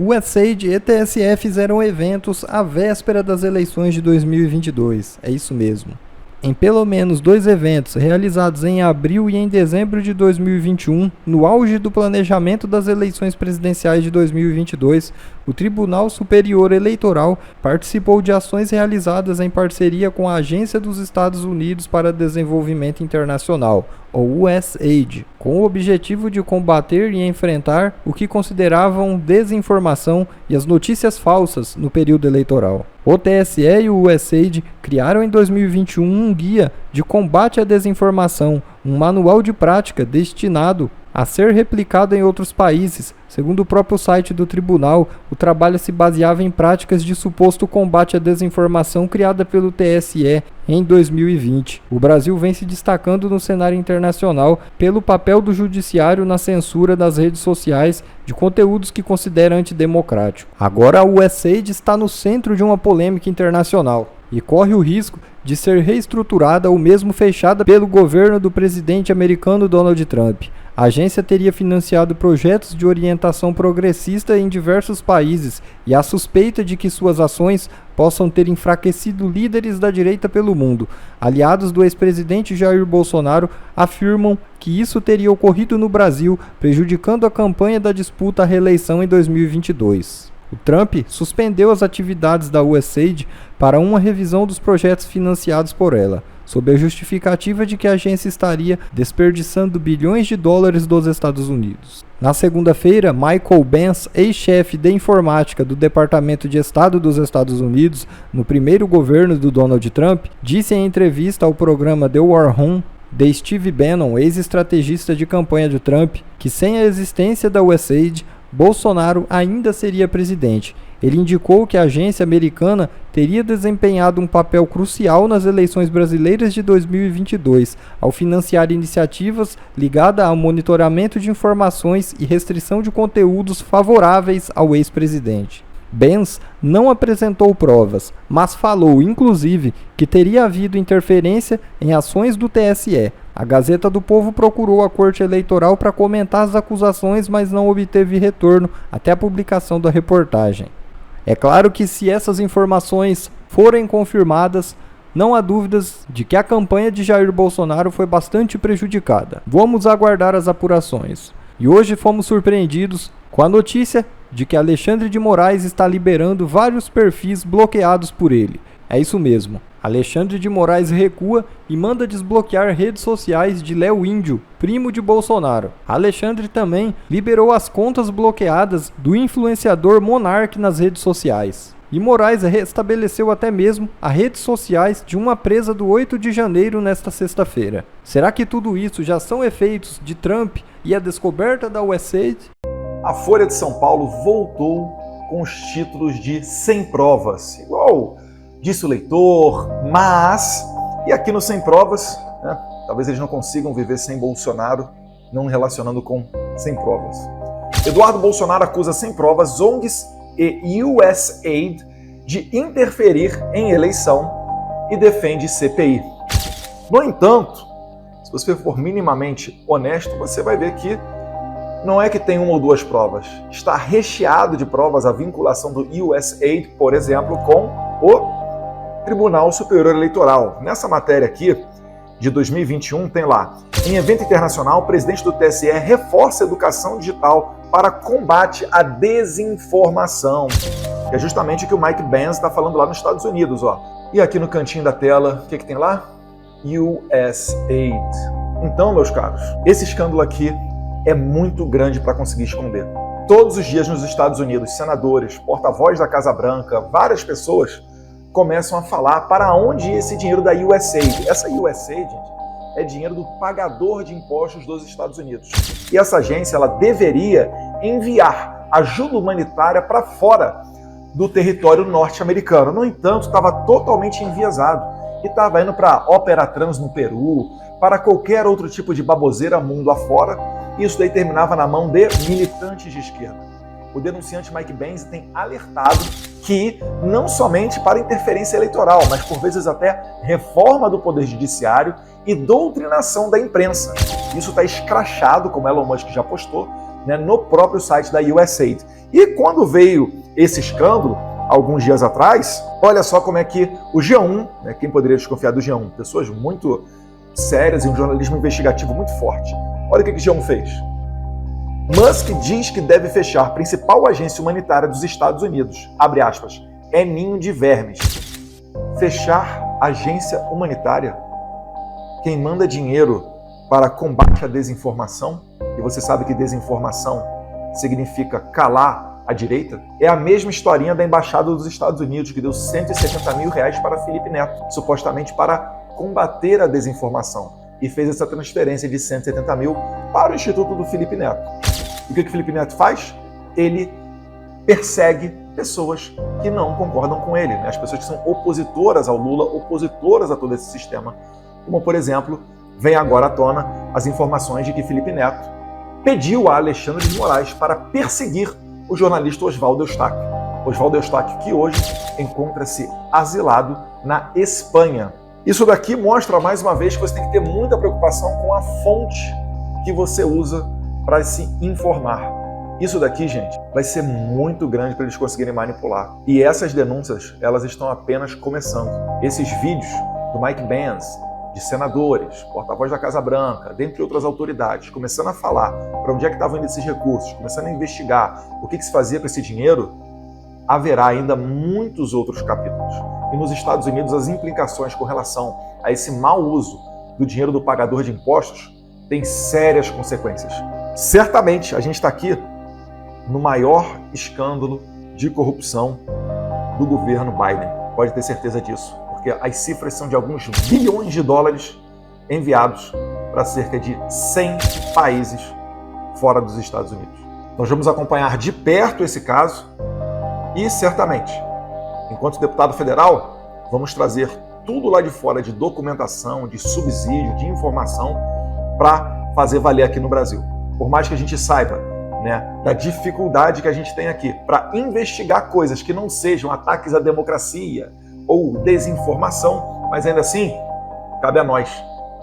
USAID e TSE fizeram eventos à véspera das eleições de 2022. É isso mesmo. Em pelo menos 2 eventos realizados em abril e em dezembro de 2021, no auge do planejamento das eleições presidenciais de 2022, o Tribunal Superior Eleitoral participou de ações realizadas em parceria com a Agência dos Estados Unidos para Desenvolvimento Internacional, ou USAID, com o objetivo de combater e enfrentar o que consideravam desinformação e as notícias falsas no período eleitoral. O TSE e o USAID criaram em 2021 um guia de combate à desinformação, um manual de prática destinado a ser replicado em outros países. Segundo o próprio site do tribunal, o trabalho se baseava em práticas de suposto combate à desinformação criada pelo TSE em 2020. O Brasil vem se destacando no cenário internacional pelo papel do judiciário na censura das redes sociais de conteúdos que considera antidemocrático. Agora a USAID está no centro de uma polêmica internacional e corre o risco de ser reestruturada ou mesmo fechada pelo governo do presidente americano Donald Trump. A agência teria financiado projetos de orientação progressista em diversos países e há suspeita de que suas ações possam ter enfraquecido líderes da direita pelo mundo. Aliados do ex-presidente Jair Bolsonaro afirmam que isso teria ocorrido no Brasil, prejudicando a campanha da disputa à reeleição em 2022. O Trump suspendeu as atividades da USAID para uma revisão dos projetos financiados por ela, sob a justificativa de que a agência estaria desperdiçando bilhões de dólares dos Estados Unidos. Na segunda-feira, Michael Benz, ex-chefe de informática do Departamento de Estado dos Estados Unidos, no primeiro governo do Donald Trump, disse em entrevista ao programa The War Room de Steve Bannon, ex-estrategista de campanha de Trump, que sem a existência da USAID, Bolsonaro ainda seria presidente. Ele indicou que a agência americana teria desempenhado um papel crucial nas eleições brasileiras de 2022, ao financiar iniciativas ligadas ao monitoramento de informações e restrição de conteúdos favoráveis ao ex-presidente. Benz não apresentou provas, mas falou, inclusive, que teria havido interferência em ações do TSE. A Gazeta do Povo procurou a Corte Eleitoral para comentar as acusações, mas não obteve retorno até a publicação da reportagem. É claro que se essas informações forem confirmadas, não há dúvidas de que a campanha de Jair Bolsonaro foi bastante prejudicada. Vamos aguardar as apurações. E hoje fomos surpreendidos com a notícia de que Alexandre de Moraes está liberando vários perfis bloqueados por ele. É isso mesmo. Alexandre de Moraes recua e manda desbloquear redes sociais de Léo Índio, primo de Bolsonaro. Alexandre também liberou as contas bloqueadas do influenciador Monark nas redes sociais. E Moraes restabeleceu até mesmo as redes sociais de uma presa do 8 de janeiro nesta sexta-feira. Será que tudo isso já são efeitos de Trump e a descoberta da USAID? A Folha de São Paulo voltou com os títulos de Sem Provas, igual disse o leitor, mas, e aqui no Sem Provas, né, talvez eles não consigam viver sem Bolsonaro, não relacionando com Sem Provas. Eduardo Bolsonaro acusa Sem Provas, ONGs e USAID de interferir em eleição e defende CPI. No entanto, se você for minimamente honesto, você vai ver que não é que tem uma ou duas provas. Está recheado de provas a vinculação do USAID, por exemplo, com o Tribunal Superior Eleitoral. Nessa matéria aqui, de 2021, tem lá: em evento internacional, o presidente do TSE reforça a educação digital para combate à desinformação. É justamente o que o Mike Benz está falando lá nos Estados Unidos, ó. E aqui no cantinho da tela, o que tem lá? USAID. Então, meus caros, esse escândalo aqui é muito grande para conseguir esconder. Todos os dias nos Estados Unidos, senadores, porta-voz da Casa Branca, várias pessoas começam a falar para onde ia esse dinheiro da USAID. Essa USAID, gente, é dinheiro do pagador de impostos dos Estados Unidos. E essa agência, ela deveria enviar ajuda humanitária para fora do território norte-americano. No entanto, estava totalmente enviesado e estava indo para Opera Trans no Peru, para qualquer outro tipo de baboseira mundo afora. Isso daí terminava na mão de militantes de esquerda. O denunciante Mike Benz tem alertado que não somente para interferência eleitoral, mas por vezes até reforma do poder judiciário e doutrinação da imprensa. Isso está escrachado, como Elon Musk já postou, né, no próprio site da USAID. E quando veio esse escândalo, alguns dias atrás, olha só como é que o G1, né, quem poderia desconfiar do G1? Pessoas muito sérias e um jornalismo investigativo muito forte. Olha o que o G1 fez. Musk diz que deve fechar a principal agência humanitária dos Estados Unidos. Abre aspas. É ninho de vermes. Fechar agência humanitária? Quem manda dinheiro para combate à desinformação, e você sabe que desinformação significa calar a direita, é a mesma historinha da Embaixada dos Estados Unidos, que deu 170 mil reais para Felipe Neto, supostamente para combater a desinformação, e fez essa transferência de 170 mil para o Instituto do Felipe Neto. E o que o Felipe Neto faz? Ele persegue pessoas que não concordam com ele, né? As pessoas que são opositoras ao Lula, opositoras a todo esse sistema. Como, por exemplo, vem agora à tona as informações de que Felipe Neto pediu a Alexandre de Moraes para perseguir o jornalista Oswaldo Eustáquio. Oswaldo Eustáquio, que hoje encontra-se asilado na Espanha. Isso daqui mostra, mais uma vez, que você tem que ter muita preocupação com a fonte que você usa para se informar. Isso daqui, gente, vai ser muito grande para eles conseguirem manipular. E essas denúncias, elas estão apenas começando. Esses vídeos do Mike Pence, de senadores, porta-voz da Casa Branca, dentre outras autoridades, começando a falar para onde é que estavam indo esses recursos, começando a investigar o que se fazia com esse dinheiro, haverá ainda muitos outros capítulos. E nos Estados Unidos, as implicações com relação a esse mau uso do dinheiro do pagador de impostos têm sérias consequências. Certamente, a gente está aqui no maior escândalo de corrupção do governo Biden. Pode ter certeza disso. Porque as cifras são de alguns bilhões de dólares enviados para cerca de 100 países fora dos Estados Unidos. Nós vamos acompanhar de perto esse caso e, certamente, enquanto deputado federal, vamos trazer tudo lá de fora de documentação, de subsídio, de informação para fazer valer aqui no Brasil. Por mais que a gente saiba, né, da dificuldade que a gente tem aqui para investigar coisas que não sejam ataques à democracia, ou desinformação, mas ainda assim, cabe a nós,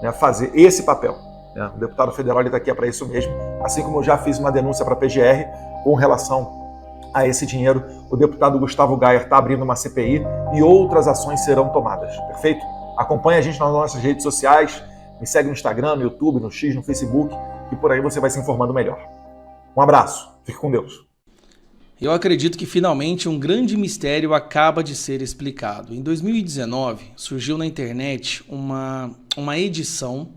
né, fazer esse papel. Né? O deputado federal está aqui para isso mesmo, assim como eu já fiz uma denúncia para a PGR com relação a esse dinheiro, o deputado Gustavo Gayer está abrindo uma CPI e outras ações serão tomadas, perfeito? Acompanhe a gente nas nossas redes sociais, me segue no Instagram, no YouTube, no X, no Facebook, e por aí você vai se informando melhor. Um abraço, fique com Deus. Eu acredito que finalmente um grande mistério acaba de ser explicado. Em 2019, surgiu na internet uma edição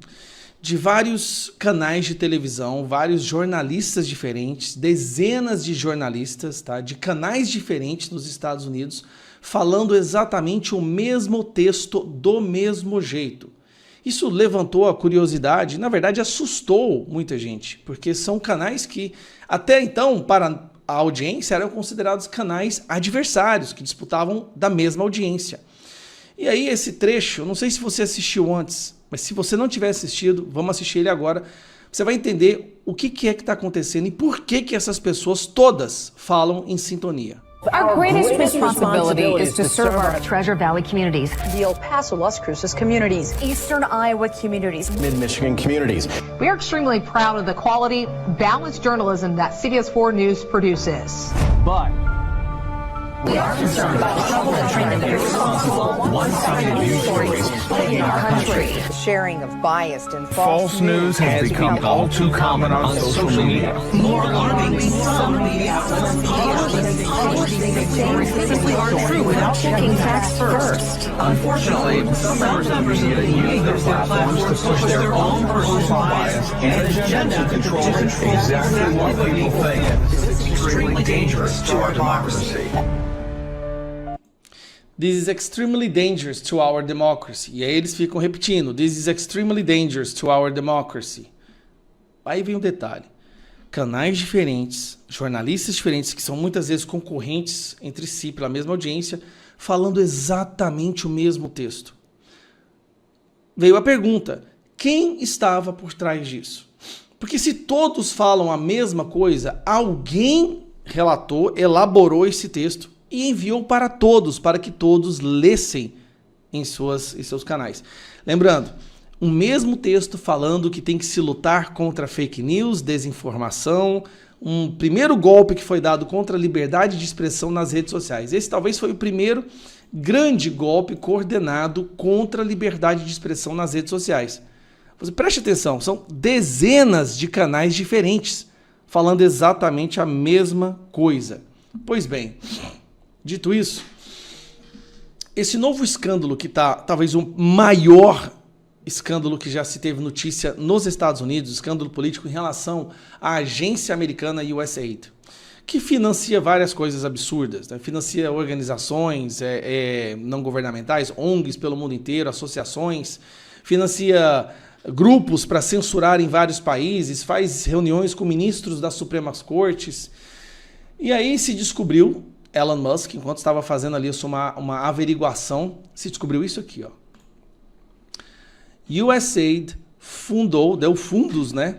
de vários canais de televisão, vários jornalistas diferentes, dezenas de jornalistas, tá, de canais diferentes nos Estados Unidos, falando exatamente o mesmo texto do mesmo jeito. Isso levantou a curiosidade, na verdade assustou muita gente, porque são canais que até então, para a audiência, eram considerados canais adversários, que disputavam da mesma audiência. E aí esse trecho, eu não sei se você assistiu antes, mas se você não tiver assistido, vamos assistir ele agora. Você vai entender o que é que está acontecendo e por que essas pessoas todas falam em sintonia. Our greatest responsibility is to serve our Treasure Valley communities, the El Paso, Las Cruces communities, Eastern Iowa communities, Mid-Michigan communities. We are extremely proud of the quality, balanced journalism that CBS 4 News produces. But we are concerned about the trouble and trend of irresponsible, one-sided news stories plaguing our country. the sharing of biased and False news has become all too common on social media. More alarmingly, some media outlets publish these stories simply aren't true without checking facts first. Unfortunately, some members of the media use their platforms to push their own personal bias and agenda to control exactly what people think. This is extremely dangerous to our democracy. This is extremely dangerous to our democracy. E aí eles ficam repetindo, this is extremely dangerous to our democracy. Aí vem um detalhe. Canais diferentes, jornalistas diferentes, que são muitas vezes concorrentes entre si pela mesma audiência, falando exatamente o mesmo texto. Veio a pergunta, quem estava por trás disso? Porque se todos falam a mesma coisa, alguém relatou, elaborou esse texto e enviou para todos, para que todos lessem em seus canais. Lembrando, o mesmo texto falando que tem que se lutar contra fake news, desinformação, um primeiro golpe que foi dado contra a liberdade de expressão nas redes sociais. Esse talvez foi o primeiro grande golpe coordenado contra a liberdade de expressão nas redes sociais. Você preste atenção, são dezenas de canais diferentes falando exatamente a mesma coisa. Pois bem, dito isso, esse novo escândalo que está talvez o maior escândalo que já se teve notícia nos Estados Unidos, escândalo político em relação à agência americana USAID, que financia várias coisas absurdas, né? Financia organizações não governamentais, ONGs pelo mundo inteiro, associações, financia grupos para censurar em vários países, faz reuniões com ministros das Supremas Cortes. E aí se descobriu, Elon Musk, enquanto estava fazendo ali uma averiguação, se descobriu isso aqui, ó. USAID deu fundos, né,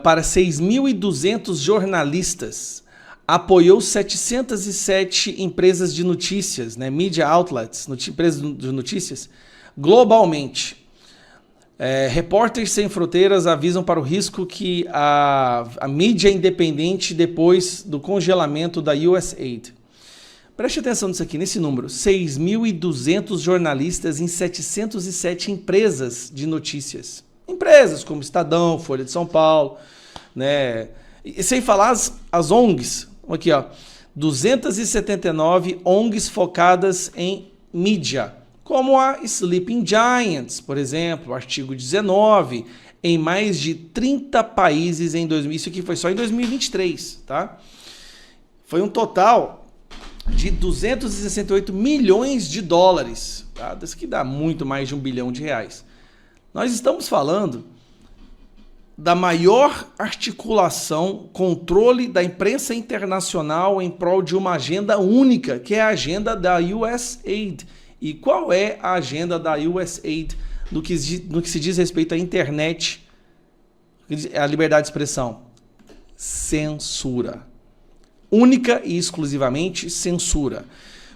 para 6.200 jornalistas, apoiou 707 empresas de notícias, né, media outlets, empresas de notícias, globalmente. Repórteres Sem Fronteiras avisam para o risco que a mídia independente depois do congelamento da USAID. Preste atenção nisso aqui, nesse número, 6.200 jornalistas em 707 empresas de notícias. Empresas como Estadão, Folha de São Paulo, né? E sem falar as ONGs, aqui ó, 279 ONGs focadas em mídia, como a Sleeping Giants, por exemplo, artigo 19, em mais de 30 países em 2000. Isso aqui foi só em 2023, tá? Foi um total de 268 milhões de dólares, tá? Isso que dá muito mais de R$1 bilhão. Nós estamos falando da maior articulação, controle da imprensa internacional em prol de uma agenda única, que é a agenda da USAID. E qual é a agenda da USAID no que se diz respeito à internet, à liberdade de expressão? Censura. Única e exclusivamente censura.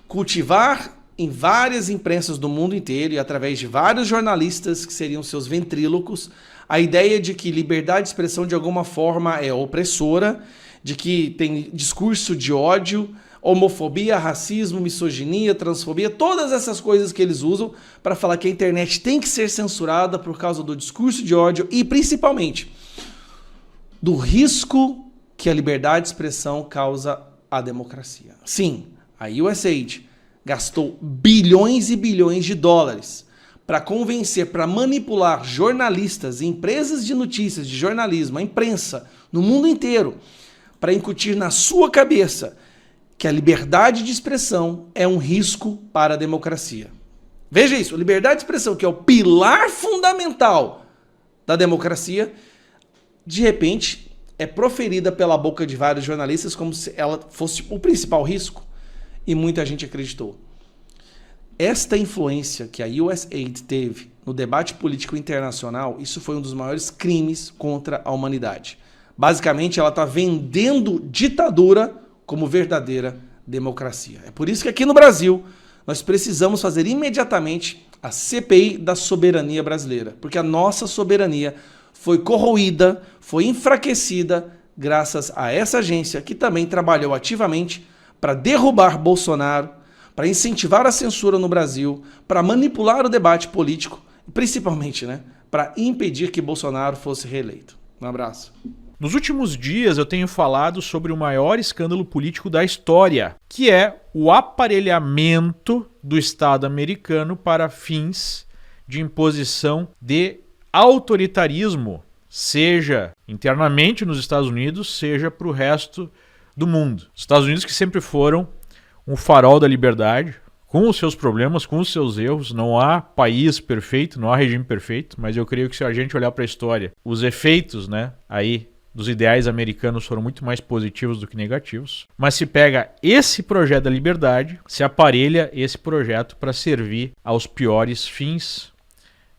Cultivar em várias imprensas do mundo inteiro e através de vários jornalistas que seriam seus ventrílocos, a ideia de que liberdade de expressão de alguma forma é opressora, de que tem discurso de ódio, homofobia, racismo, misoginia, transfobia, todas essas coisas que eles usam para falar que a internet tem que ser censurada por causa do discurso de ódio e principalmente do risco que a liberdade de expressão causa à democracia. Sim, a USAID gastou bilhões e bilhões de dólares para convencer, para manipular jornalistas, empresas de notícias, de jornalismo, a imprensa, no mundo inteiro, para incutir na sua cabeça que a liberdade de expressão é um risco para a democracia. Veja isso, a liberdade de expressão, que é o pilar fundamental da democracia, de repente é proferida pela boca de vários jornalistas como se ela fosse o principal risco, e muita gente acreditou. Esta influência que a USAID teve no debate político internacional, isso foi um dos maiores crimes contra a humanidade. Basicamente, ela está vendendo ditadura como verdadeira democracia. É por isso que aqui no Brasil nós precisamos fazer imediatamente a CPI da soberania brasileira, porque a nossa soberania foi corroída, foi enfraquecida graças a essa agência que também trabalhou ativamente para derrubar Bolsonaro, para incentivar a censura no Brasil, para manipular o debate político, principalmente, né, para impedir que Bolsonaro fosse reeleito. Um abraço. Nos últimos dias eu tenho falado sobre o maior escândalo político da história, que é o aparelhamento do Estado americano para fins de imposição de autoritarismo, seja internamente nos Estados Unidos, seja para o resto do mundo. Os Estados Unidos que sempre foram um farol da liberdade, com os seus problemas, com os seus erros. Não há país perfeito, não há regime perfeito, mas eu creio que se a gente olhar para a história, os efeitos, né, aí dos ideais americanos foram muito mais positivos do que negativos. Mas se pega esse projeto da liberdade, se aparelha esse projeto para servir aos piores fins,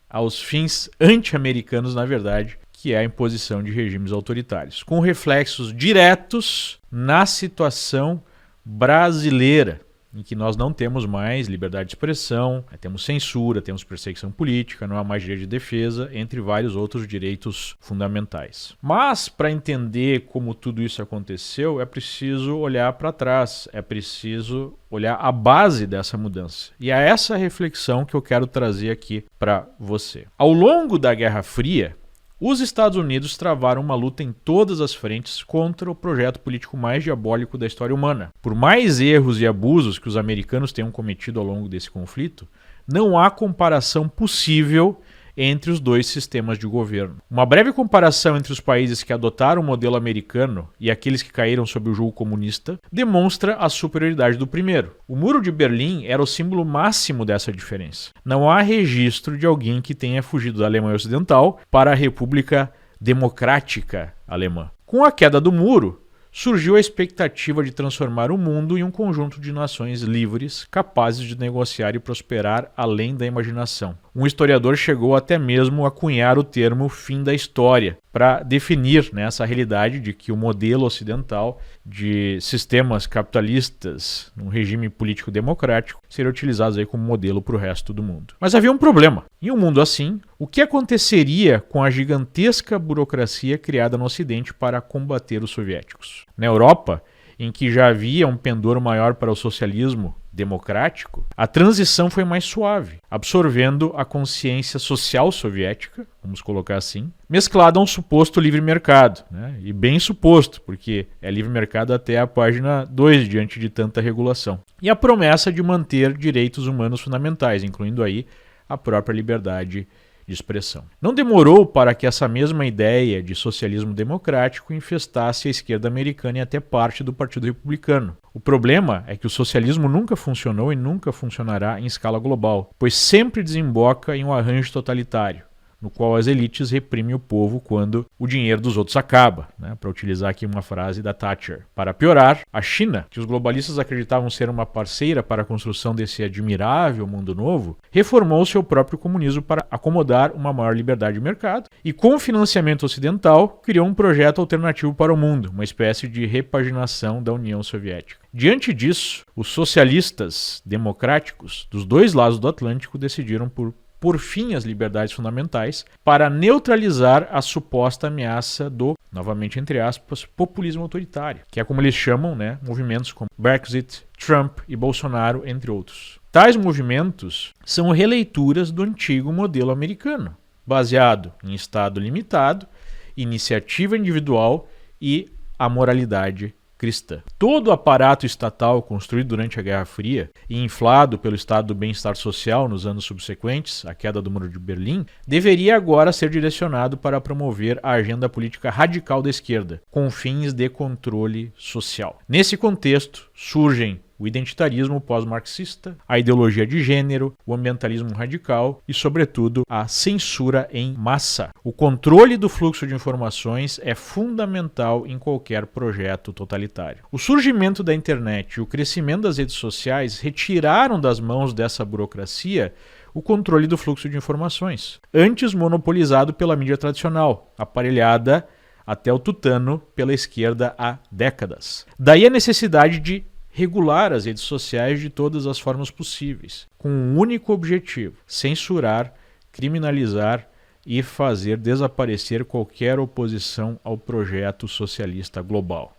aos fins anti-americanos, na verdade, que é a imposição de regimes autoritários, com reflexos diretos na situação brasileira. em que nós não temos mais liberdade de expressão, temos censura, temos perseguição política, não há mais direito de defesa, entre vários outros direitos fundamentais. Mas, para entender como tudo isso aconteceu, é preciso olhar para trás, é preciso olhar a base dessa mudança. E é essa reflexão que eu quero trazer aqui para você. Ao longo da Guerra Fria, os Estados Unidos travaram uma luta em todas as frentes contra o projeto político mais diabólico da história humana. Por mais erros e abusos que os americanos tenham cometido ao longo desse conflito, não há comparação possível entre os dois sistemas de governo. Uma breve comparação entre os países que adotaram o modelo americano e aqueles que caíram sob o jugo comunista demonstra a superioridade do primeiro. O Muro de Berlim era o símbolo máximo dessa diferença. Não há registro de alguém que tenha fugido da Alemanha Ocidental para a República Democrática Alemã. Com a queda do muro, surgiu a expectativa de transformar o mundo em um conjunto de nações livres, capazes de negociar e prosperar além da imaginação. Um historiador chegou até mesmo a cunhar o termo fim da história, para definir essa realidade de que o modelo ocidental de sistemas capitalistas, num regime político democrático, seria utilizado como modelo para o resto do mundo. Mas havia um problema. Em um mundo assim, o que aconteceria com a gigantesca burocracia criada no Ocidente para combater os soviéticos? Na Europa, em que já havia um pendor maior para o socialismo democrático, a transição foi mais suave, absorvendo a consciência social soviética, vamos colocar assim, mesclada a um suposto livre mercado, e bem suposto, porque é livre mercado até a página 2 diante de tanta regulação. E a promessa de manter direitos humanos fundamentais, incluindo aí a própria liberdade de expressão. Não demorou para que essa mesma ideia de socialismo democrático infestasse a esquerda americana e até parte do Partido Republicano. O problema é que o socialismo nunca funcionou e nunca funcionará em escala global, pois sempre desemboca em um arranjo totalitário, no qual as elites reprimem o povo quando o dinheiro dos outros acaba, para utilizar aqui uma frase da Thatcher. Para piorar, a China, que os globalistas acreditavam ser uma parceira para a construção desse admirável mundo novo, reformou seu próprio comunismo para acomodar uma maior liberdade de mercado e, com o financiamento ocidental, criou um projeto alternativo para o mundo, uma espécie de repaginação da União Soviética. Diante disso, os socialistas democráticos dos dois lados do Atlântico decidiram por fim às liberdades fundamentais para neutralizar a suposta ameaça do, novamente entre aspas, populismo autoritário, que é como eles chamam, movimentos como Brexit, Trump e Bolsonaro, entre outros. Tais movimentos são releituras do antigo modelo americano, baseado em Estado limitado, iniciativa individual e a moralidade cristã. Todo o aparato estatal construído durante a Guerra Fria e inflado pelo estado do bem-estar social nos anos subsequentes, à queda do Muro de Berlim, deveria agora ser direcionado para promover a agenda política radical da esquerda, com fins de controle social. Nesse contexto, surgem o identitarismo pós-marxista, a ideologia de gênero, o ambientalismo radical e, sobretudo, a censura em massa. O controle do fluxo de informações é fundamental em qualquer projeto totalitário. O surgimento da internet e o crescimento das redes sociais retiraram das mãos dessa burocracia o controle do fluxo de informações, antes monopolizado pela mídia tradicional, aparelhada até o tutano pela esquerda há décadas. Daí a necessidade de regular as redes sociais de todas as formas possíveis, com um único objetivo: censurar, criminalizar e fazer desaparecer qualquer oposição ao projeto socialista global.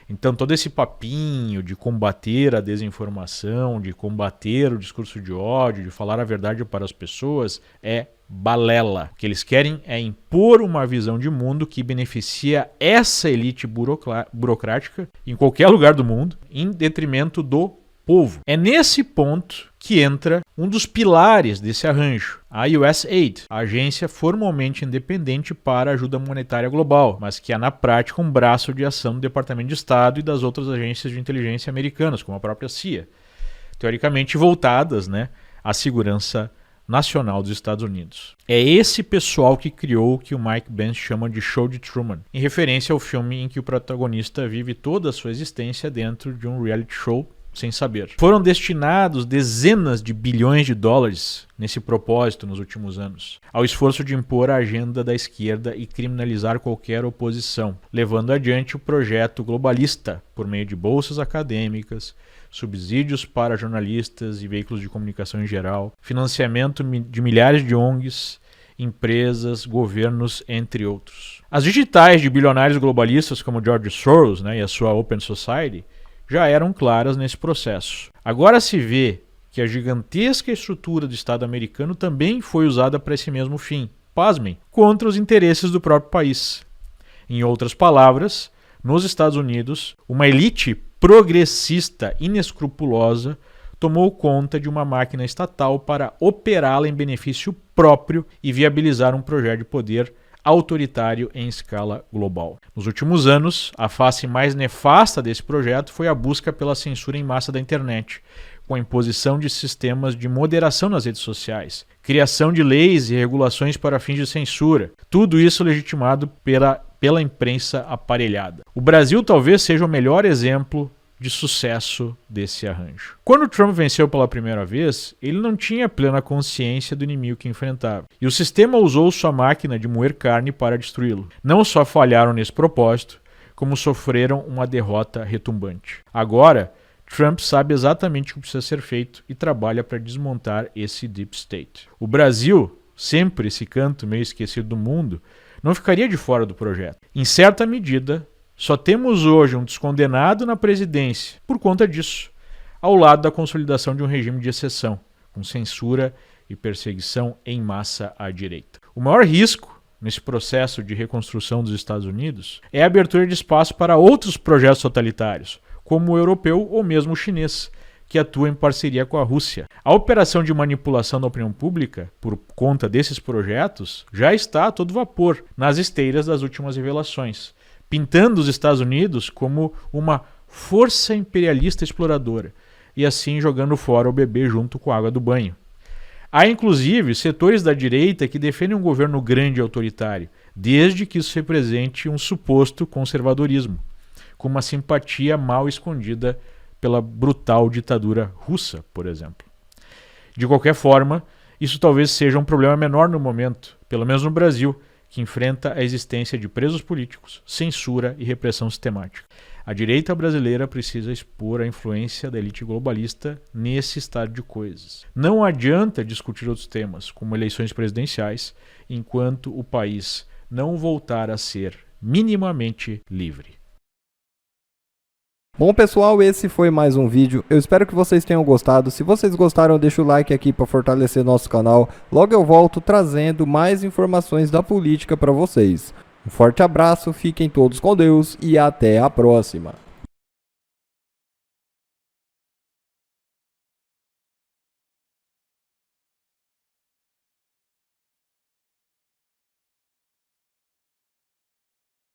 Então todo esse papinho de combater a desinformação, de combater o discurso de ódio, de falar a verdade para as pessoas é balela. O que eles querem é impor uma visão de mundo que beneficia essa elite burocrática em qualquer lugar do mundo, em detrimento do povo. É nesse ponto que entra um dos pilares desse arranjo, a USAID, a agência formalmente independente para a ajuda monetária global, mas que é na prática um braço de ação do Departamento de Estado e das outras agências de inteligência americanas, como a própria CIA, teoricamente voltadas à segurança nacional dos Estados Unidos. É esse pessoal que criou o que o Mike Pence chama de Show de Truman, em referência ao filme em que o protagonista vive toda a sua existência dentro de um reality show sem saber. Foram destinados dezenas de bilhões de dólares nesse propósito nos últimos anos, ao esforço de impor a agenda da esquerda e criminalizar qualquer oposição, levando adiante o projeto globalista por meio de bolsas acadêmicas, subsídios para jornalistas e veículos de comunicação em geral, financiamento de milhares de ONGs, empresas, governos, entre outros. As digitais de bilionários globalistas como George Soros, e a sua Open Society já eram claras nesse processo. Agora se vê que a gigantesca estrutura do Estado americano também foi usada para esse mesmo fim. Pasmem, contra os interesses do próprio país. Em outras palavras, nos Estados Unidos, uma elite progressista inescrupulosa tomou conta de uma máquina estatal para operá-la em benefício próprio e viabilizar um projeto de poder autoritário em escala global. Nos últimos anos, a face mais nefasta desse projeto foi a busca pela censura em massa da internet, com a imposição de sistemas de moderação nas redes sociais, criação de leis e regulações para fins de censura, tudo isso legitimado pela imprensa aparelhada. O Brasil talvez seja o melhor exemplo de sucesso desse arranjo. Quando Trump venceu pela primeira vez, ele não tinha plena consciência do inimigo que enfrentava. E o sistema usou sua máquina de moer carne para destruí-lo. Não só falharam nesse propósito, como sofreram uma derrota retumbante. Agora, Trump sabe exatamente o que precisa ser feito e trabalha para desmontar esse deep state. O Brasil, sempre esse canto meio esquecido do mundo, não ficaria de fora do projeto. Em certa medida, só temos hoje um descondenado na presidência por conta disso, ao lado da consolidação de um regime de exceção, com censura e perseguição em massa à direita. O maior risco nesse processo de reconstrução dos Estados Unidos é a abertura de espaço para outros projetos totalitários, como o europeu ou mesmo o chinês, que atua em parceria com a Rússia. A operação de manipulação da opinião pública, por conta desses projetos, já está a todo vapor nas esteiras das últimas revelações, pintando os Estados Unidos como uma força imperialista exploradora, e assim jogando fora o bebê junto com a água do banho. Há inclusive setores da direita que defendem um governo grande e autoritário, desde que isso represente um suposto conservadorismo, com uma simpatia mal escondida pela brutal ditadura russa, por exemplo. De qualquer forma, isso talvez seja um problema menor no momento, pelo menos no Brasil, que enfrenta a existência de presos políticos, censura e repressão sistemática. A direita brasileira precisa expor a influência da elite globalista nesse estado de coisas. Não adianta discutir outros temas, como eleições presidenciais, enquanto o país não voltar a ser minimamente livre. Bom pessoal, esse foi mais um vídeo, eu espero que vocês tenham gostado. Se vocês gostaram, deixa o like aqui para fortalecer nosso canal. Logo eu volto trazendo mais informações da política para vocês. Um forte abraço, fiquem todos com Deus e até a próxima.